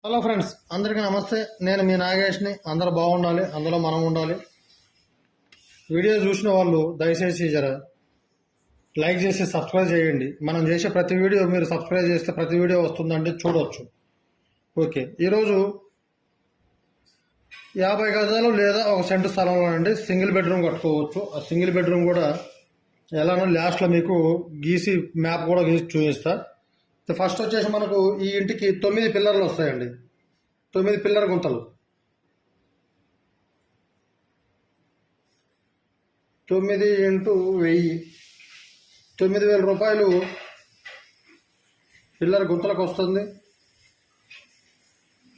Hello friends, అందరికీ నమస్తే. నేను మీ నాగేష్ని. అందరూ బాగుండాలి, అందులో మనం ఉండాలి. వీడియో చూసిన వాళ్ళు దయచేసి జర లైక్ చేసి సబ్స్క్రైబ్ చేయండి. మనం చేసే ప్రతి వీడియో మీరు సబ్స్క్రైబ్ చేస్తే ప్రతి వీడియో వస్తుందంటే చూడవచ్చు. ఓకే, ఈరోజు 50 గజాలు లేదా 1 సెంటు స్థలంలో అండి సింగిల్ బెడ్రూమ్ కట్టుకోవచ్చు. ఆ సింగిల్ బెడ్రూమ్ కూడా ఎలానో లాస్ట్లో మీకు గీసి మ్యాప్ కూడా గీసి చూపిస్తా. ఫస్ట్ వచ్చేసి మనకు ఈ ఇంటికి 9 పిల్లర్లు వస్తాయండి. 9 పిల్లర్ గుంతలు, 9 ఇంటూ 1000, 9,000 రూపాయలు పిల్లర్ గుంతలకు వస్తుంది.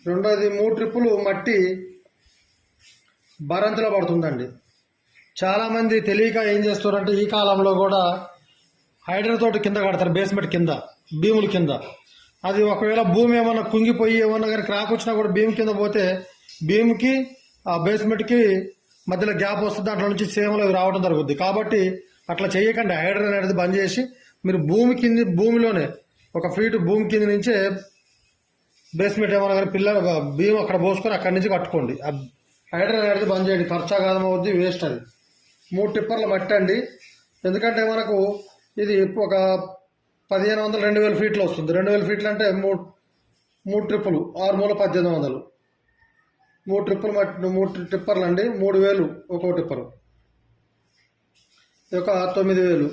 రెండోది 3 ట్రిప్పులు మట్టి బరంతిలో పడుతుందండి. చాలామంది తెలియక ఏం చేస్తారంటే ఈ కాలంలో కూడా హైడ్రా తోటి కింద కడతారు, బేస్మెంట్ కింద, భీముల కింద. అది ఒకవేళ భూమి ఏమన్నా కుంగిపోయి ఏమన్నా కానీ క్రాక్ వచ్చినా కూడా భీమ్ కింద పోతే భీమ్కి ఆ బేస్మెంట్కి మధ్యలో గ్యాప్ వస్తుంది, దాంట్లో నుంచి సేమలు అవి రావడం జరుగుద్ది. కాబట్టి అట్లా చేయకండి. హైడ్రా అనేది బంద్ చేసి మీరు భూమిలోనే 1 ఫీట్ భూమి కింద నుంచే బేస్మెంట్ ఏమన్నా కానీ భీమ్ అక్కడ పోసుకొని అక్కడి నుంచి కట్టుకోండి. హైడ్రా అనేది బంద్ చేయండి, ఖర్చాగాదం అవుద్ది, వేస్ట్ అది. 3 టిప్పర్లు మట్టండి. ఎందుకంటే మనకు ఇది ఒక 1500 2000 ఫీట్లు వస్తుంది. 2000 ఫీట్లు అంటే 3 ట్రిప్పులు 6 మూల 1800. 3 ట్రిప్పులు మట్టి 3 టిప్పర్లు అండి, 3000 ఒక్కో టిప్పరు, ఒక 9000.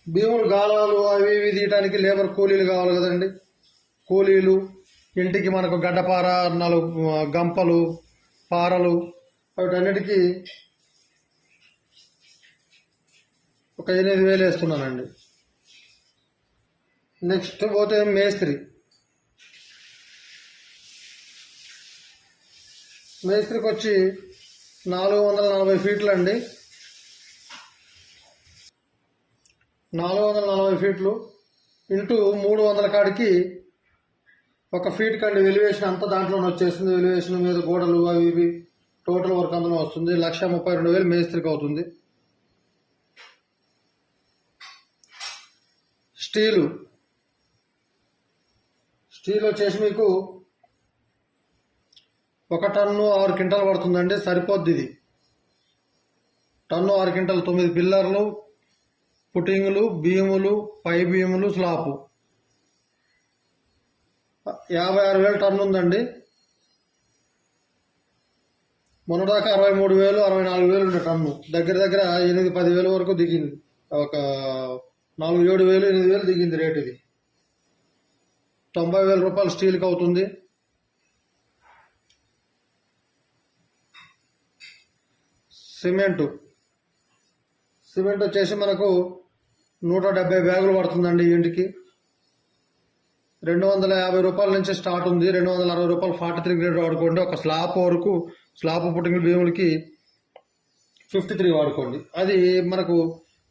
భీములు గాలాలు అవి ఇవి తీయడానికి లేబర్ కూలీలు కావాలి కదండి. కూలీలు, ఇంటికి మనకు గడ్డపార, 4 గంపలు, పారలు, వాటన్నిటికీ ఒక 8000 వేస్తున్నానండి. నెక్స్ట్ పోతే మేస్త్రికి వచ్చి 440 ఫీట్లు అండి. 440 ఫీట్లు ఇంటూ 300 కాడికి 1 ఫీట్ కండి వెలివేషన్ అంతా దాంట్లోనే వచ్చేస్తుంది. వెలివేషన్ మీద గోడలు అవి ఇవి టోటల్ వర్క్ అందులో వస్తుంది. 1,32,000 మేస్త్రికి అవుతుంది. స్టీల్ వచ్చేసి మీకు 1 టన్ను 6 క్వింటాలు పడుతుందండి, సరిపోద్ది. ఇది టన్ను 6 క్వింటాలు, 9 పిల్లర్లు, పుట్టింగులు, భీములు, పై భీములు, స్లాపు 56,000 టన్ను ఉందండి. మొన్నదాకా 63,000 64,000 ఉండే టన్ను, దగ్గర దగ్గర 8-10,000 వరకు దిగింది. ఒక 4-7,000 8,000 దిగింది రేట్. ఇది 90,000 రూపాయలు స్టీల్కి అవుతుంది. సిమెంట్ వచ్చేసి మనకు 170 బ్యాగులు పడుతుందండి. ఇంటికి 250 రూపాయల నుంచి స్టార్ట్ ఉంది. 260 రూపాయలు 43 గ్రేడ్ వాడుకోండి. ఒక స్లాబ్ వరకు, స్లాబ్ పుట్టింగ్ భీములకి 53 వాడుకోండి. అది మనకు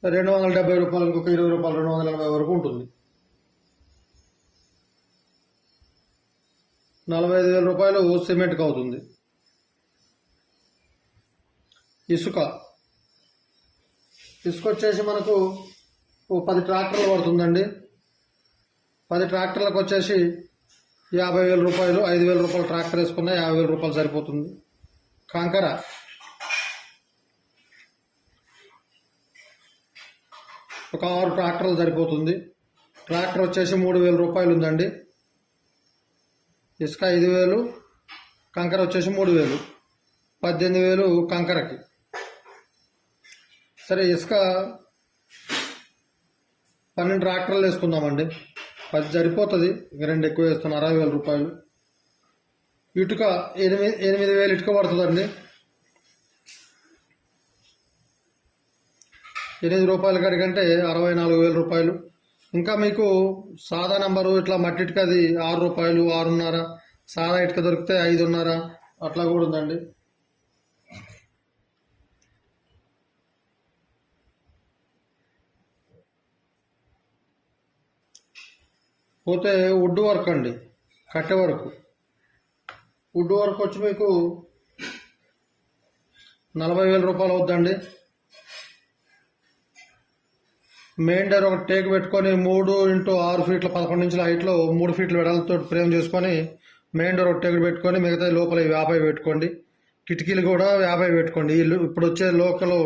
270 రూపాయలు, ఇంకొక 20 రూపాయలు, 280 వరకు ఉంటుంది. 45,000 రూపాయలు సిమెంట్కి అవుతుంది. ఇసుక వచ్చేసి మనకు 10 ట్రాక్టర్లు పడుతుందండి. 10 ట్రాక్టర్లకు వచ్చేసి 50,000 రూపాయలు. 5,000 రూపాయలు ట్రాక్టర్ వేసుకున్నా 50,000 రూపాయలు సరిపోతుంది. కాంకర ఒక 6 ట్రాక్టర్లు సరిపోతుంది. ట్రాక్టర్ వచ్చేసి 3,000 రూపాయలు ఉందండి. ఇసుక 5,000, కంకర వచ్చేసి 3,000, 18,000 కంకరకి. సరే, ఇసుక 12 ట్రాక్టర్లు వేసుకుందామండి, 10 సరిపోతుంది. ఇంక 2 ఎక్కువ వేస్తున్నాం, 60,000 రూపాయలు. ఇటుక 8,000 ఇటుక పడుతుందండి. 8 రూపాయల కాడికంటే 64,000 రూపాయలు. ఇంకా మీకు సాదా నంబరు ఇట్లా మట్టి ఇటుక అది 6 రూపాయలు, 6.5. సాదా ఇటుక దొరికితే 5.5 అట్లా కూడా ఉందండి. పోతే వుడ్ వర్క్ అండి, కట్టె వర్క్. వుడ్ వర్క్ వచ్చి మీకు 40,000 రూపాయలు అవుద్దండి. మెయిన్ డోర్ ఒక టేక్ పెట్టుకొని 3x6 ఫీట్ల 11 ఇంచుల హైట్లో 3 ఫీట్ల వెడల్తో ఫ్రేమ్ చేసుకొని మెయిన్ డోర్ ఒక టేక్ పెట్టుకొని మిగతా లోపల 50 పెట్టుకోండి. కిటికీలు కూడా 50 పెట్టుకోండి. ఇప్పుడు వచ్చే లోకల్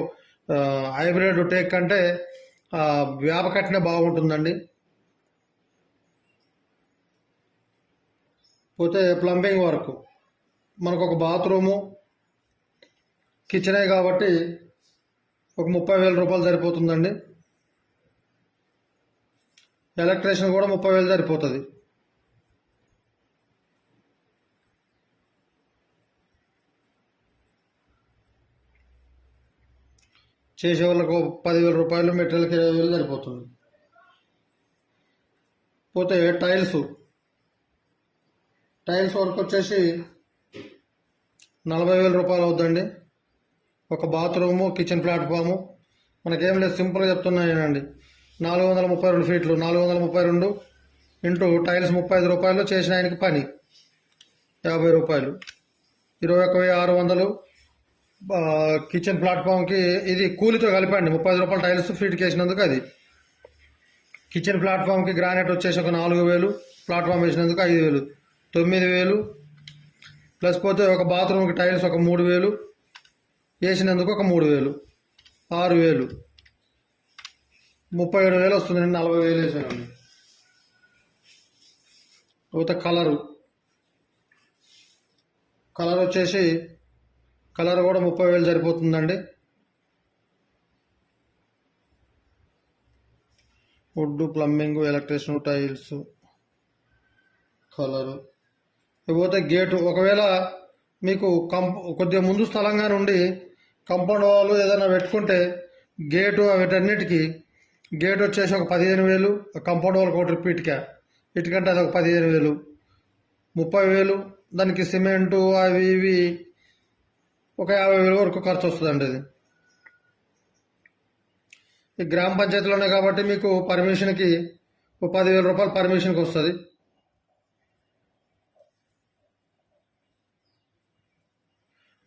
హైబ్రిడ్ టేక్ కంటే వేప కట్టిన బాగుంటుందండి. పోతే ప్లంబింగ్ వర్క్ మనకు ఒక బాత్రూము కిచెనే కాబట్టి ఒక 30,000 రూపాయలు సరిపోతుందండి. ఎలక్ట్రీషియన్ కూడా 30,000 సరిపోతుంది. చేసే వాళ్ళకు 10,000 రూపాయలు, మెటీరియల్కి 20,000 సరిపోతుంది. పోతే టైల్స్ వర్క్ వచ్చేసి 40,000 రూపాయలు అవుతుందండి. ఒక బాత్రూము కిచెన్ ప్లాట్ఫాము మనకేం లేదు, సింపుల్గా చెప్తున్నానండి. 432 ఫీట్లు, 432 ఇంటూ టైల్స్ 35 రూపాయలు, చేసిన ఆయనకి పని 50 రూపాయలు, 21,600. కిచెన్ ప్లాట్ఫామ్కి ఇది కూలితో కలిపండి 35 రూపాయలు టైల్స్ ఫీట్కి వేసినందుకు. అది కిచెన్ ప్లాట్ఫామ్కి గ్రానైట్ వచ్చేసి ఒక 4,000, ప్లాట్ఫామ్ వేసినందుకు 5,000, 9,000. ప్లస్ పోతే ఒక బాత్రూమ్కి టైల్స్ ఒక 3,000 వేసినందుకు ఒక 3,000, 6,000, 37,000 వస్తుందండి. 40,000 వేసానండి. పోతే కలర్ వచ్చేసి కలర్ కూడా 30,000 సరిపోతుందండి. Wood, plumbing, electrician, tiles, colour. ఇకపోతే గేటు, ఒకవేళ మీకు కొద్దిగా ముందు స్థలంగా నుండి కంపౌండ్ వాళ్ళు ఏదైనా పెట్టుకుంటే గేటు వీటన్నిటికీ గేట్ వచ్చేసి ఒక 15,000, కంపౌండ్ వాళ్ళకి ఒకటి రిపీట్గా ఇటుకంటే అది ఒక 15,000, 30,000. దానికి సిమెంటు అవి ఇవి ఒక 50,000 వరకు ఖర్చు వస్తుందండి. అది ఈ గ్రామ పంచాయతీలోనే కాబట్టి మీకు పర్మిషన్కి ఒక 10,000 రూపాయలు పర్మిషన్కి వస్తుంది.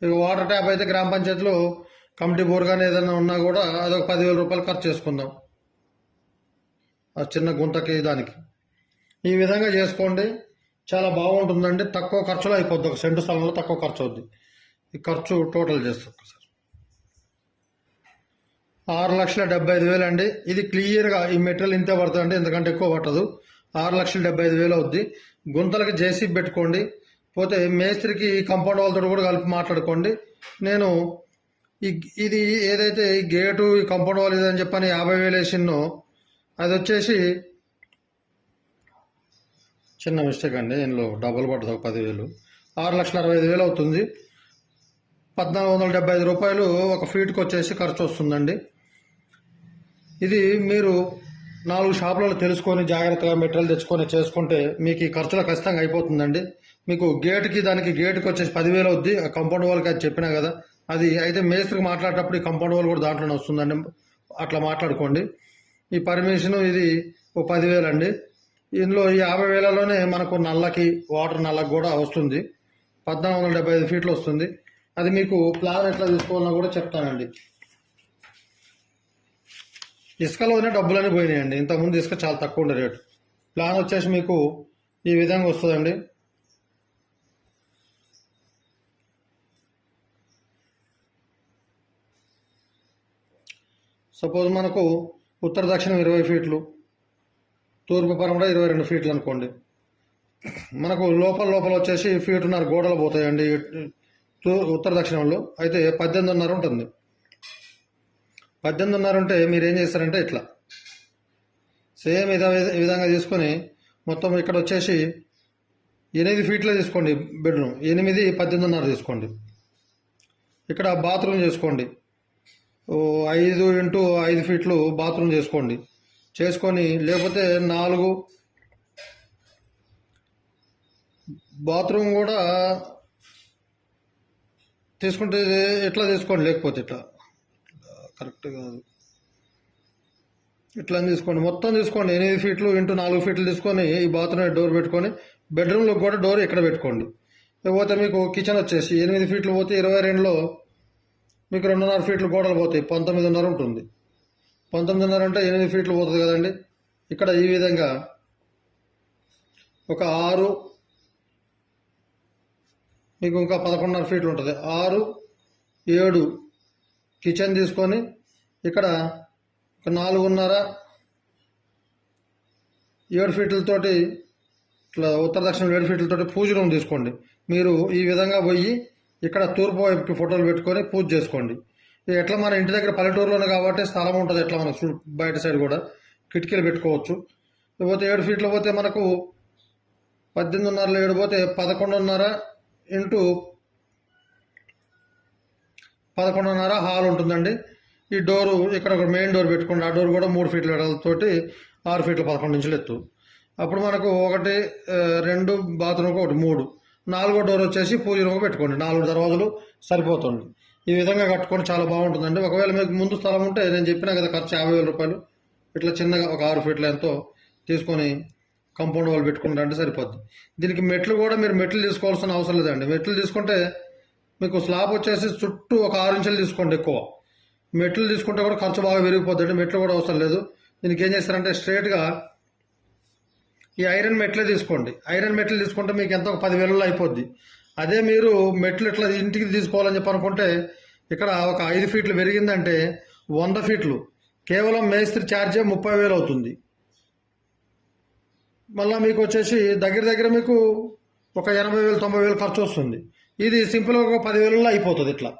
ఇక వాటర్ ట్యాప్ అయితే గ్రామ పంచాయతీలో కమిటీ బోర్ కానీ ఏదైనా ఉన్నా కూడా అదొక 10,000 రూపాయలు ఖర్చు చేసుకుందాం ఆ చిన్న గుంతకి దానికి. ఈ విధంగా చేసుకోండి, చాలా బాగుంటుందండి. తక్కువ ఖర్చులో అయిపోద్ది. ఒక సెంటు స్థలంలో తక్కువ ఖర్చు అవుద్ది. ఈ ఖర్చు టోటల్ చేస్తాం సార్ 6,75,000 అండి. ఇది క్లియర్గా ఈ మెటీరియల్ ఇంతే పడుతుందండి, ఎందుకంటే ఎక్కువ పట్టదు. 6,75,000 అవుద్ది. గుంతలకి జేసీబీ పెట్టుకోండి. పోతే మేస్త్రికి కంపౌండ్ వాళ్ళతో కూడా కలిపి మాట్లాడుకోండి. నేను ఇది ఏదైతే ఈ గేటు ఈ కంపౌండ్ వాల్ ఇదని చెప్పని 50,000 వేసినో అది వచ్చేసి చిన్న మిస్టేక్ అండి. ఇందులో డబుల్ పడుతుంది, ఒక 10,000. 6,65,000 అవుతుంది. 1,475 రూపాయలు ఒక ఫీట్కి వచ్చేసి ఖర్చు వస్తుందండి. ఇది మీరు 4 షాపులలో తెలుసుకొని జాగ్రత్తగా మెటీరియల్ తెచ్చుకొని చేసుకుంటే మీకు ఈ ఖర్చులో ఖచ్చితంగా అయిపోతుందండి. మీకు గేటుకి గేటుకి వచ్చేసి 10,000 అవుద్ది. కంపౌండ్ వాళ్ళకి అది చెప్పినా కదా, అది అయితే మేస్త్రికి మాట్లాడేటప్పుడు ఈ కంపౌండ్ వాల్ కూడా దాంట్లోనే వస్తుందండి. అట్లా మాట్లాడుకోండి. ఈ పర్మిషన్ ఇది ఒక 10,000 అండి. ఇందులో ఈ 50,000లోనే మనకు నల్లకి వాటర్ నల్లకి కూడా వస్తుంది. 1,475 ఫీట్లు వస్తుంది. అది మీకు ప్లాన్ ఎట్లా తీసుకోవాలన్నా కూడా చెప్తానండి. ఇసుకలోనే డబ్బులని పోయినాయండి. ఇంతకుముందు ఇసుక చాలా తక్కువ ఉండే రేటు. ప్లాన్ వచ్చేసి మీకు ఈ విధంగా వస్తుందండి. సపోజ్ మనకు ఉత్తర దక్షిణం 20 ఫీట్లు, తూర్పు పరమడ 22 ఫీట్లు అనుకోండి. మనకు లోపల వచ్చేసి ఫీటున్నర గోడలు పోతాయండి ఉత్తర దక్షిణంలో. అయితే 18.5 ఉంటుంది. 18.5 ఉంటే మీరు ఏం చేస్తారంటే ఇట్లా సేమ్ ఈ విధంగా తీసుకొని మొత్తం ఇక్కడ వచ్చేసి 8 ఫీట్లే తీసుకోండి. బెడ్రూమ్ 8, 18.5 తీసుకోండి. ఇక్కడ బాత్రూమ్ చేసుకోండి. 5x5 ఫీట్లు బాత్రూమ్ చేసుకొని లేకపోతే 4 బాత్రూమ్ కూడా తీసుకుంటే ఎట్లా తీసుకోండి, లేకపోతే ఇట్లా కరెక్ట్ కాదు. ఇట్లా తీసుకోండి, మొత్తం తీసుకోండి. 8 ఫీట్లు x 4 ఫీట్లు తీసుకొని ఈ బాత్రూమ్ డోర్ పెట్టుకొని బెడ్రూమ్లో కూడా డోర్ ఇక్కడ పెట్టుకోండి. లేకపోతే మీకు కిచెన్ వచ్చేసి 8 ఫీట్లు పోతే 22లో మీకు 2.5 ఫీట్లు గోడలు పోతాయి. 19.5 ఉంటుంది. 19.5 అంటే 8 ఫీట్లు పోతుంది కదండి. ఇక్కడ ఈ విధంగా ఒక 6, మీకు ఇంకా 11.5 ఫీట్లు ఉంటుంది. 6, 7 కిచెన్ తీసుకొని ఇక్కడ ఒక 4.5, 7 ఫీట్లతోటి ఇట్లా ఉత్తర దక్షిణ 7 ఫీట్లతోటి పూజ రూమ్ తీసుకోండి. మీరు ఈ విధంగా పోయి ఇక్కడ తూర్పు వైపుకి ఫోటోలు పెట్టుకొని పూజ చేసుకోండి. ఇది ఎట్లా మన ఇంటి దగ్గర పల్లెటూరులోనే కాబట్టి స్థలం ఉంటుంది. ఎట్లా మనకు బయట సైడ్ కూడా కిటికీలు పెట్టుకోవచ్చు. పోతే 7 ఫీట్లు పోతే మనకు 18.5 7 పోతే 11.5 ఇంటూ 11.5 హాల్ ఉంటుందండి. ఈ డోరు ఇక్కడ ఒక మెయిన్ డోర్ పెట్టుకోండి. ఆ డోర్ కూడా 3 ఫీట్ల వెడల్పుతోటి 6 ఫీట్ల 11 ఇంచులు ఎత్తు. అప్పుడు మనకు 1, 2 బాత్రూమ్కి 1, 3, 4వ డోర్ వచ్చేసి పూజ రూమ్ పెట్టుకోండి. 4 దర్వాజలు సరిపోతుంది. ఈ విధంగా కట్టుకొని చాలా బాగుంటుందండి. ఒకవేళ మీకు ముందు స్థలం ఉంటే నేను చెప్పినా కదా ఖర్చు 50,000 రూపాయలు. ఇట్లా చిన్నగా ఒక 6 ఫీట్ల ఎంతో తీసుకొని కాంపౌండ్ వాళ్ళు పెట్టుకుంటే సరిపోద్ది. దీనికి మెట్లు కూడా మీరు మెట్లు తీసుకోవాల్సిన అవసరం లేదండి. మెట్లు తీసుకుంటే మీకు స్లాబ్ వచ్చేసి చుట్టూ ఒక 6 ఇంచులు తీసుకోండి ఎక్కువ. మెట్లు తీసుకుంటే కూడా ఖర్చు బాగా పెరిగిపోద్దండి. మెట్లు కూడా అవసరం లేదు. దీనికి ఏం చేస్తారంటే స్ట్రైట్గా ఈ ఐరన్ మెట్లే తీసుకోండి. ఐరన్ మెట్లు తీసుకుంటే మీకు ఎంత ఒక 10,000లో అయిపోద్ది. అదే మీరు మెట్లు ఇట్లా ఇంటికి తీసుకోవాలని చెప్పి అనుకుంటే ఇక్కడ ఒక 5 ఫీట్లు పెరిగిందంటే 100 ఫీట్లు కేవలం మేస్త్రి ఛార్జే 30,000 అవుతుంది. మళ్ళీ మీకు వచ్చేసి దగ్గర మీకు ఒక 80,000 90,000 ఖర్చు వస్తుంది. ఇది సింపుల్గా ఒక 10,000లో అయిపోతుంది. ఇట్లా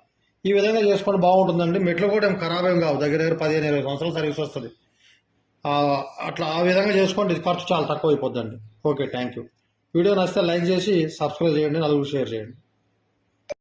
ఈ విధంగా చేసుకోండి, బాగుంటుందండి. మెట్లు కూడా ఏం ఖరాబ్ ఏం కావు. దగ్గర 15-20 సంవత్సరాలు సర్వీస్ వస్తుంది. అట్లా ఆ విధంగా చేసుకోండి. ఇది ఖర్చు చాలా తక్కువ అయిపోద్దండి. Okay, thank you. వీడియో నచ్చితే లైక్ చేసి సబ్స్క్రైబ్ చేయండి, నలుగురు షేర్ చేయండి.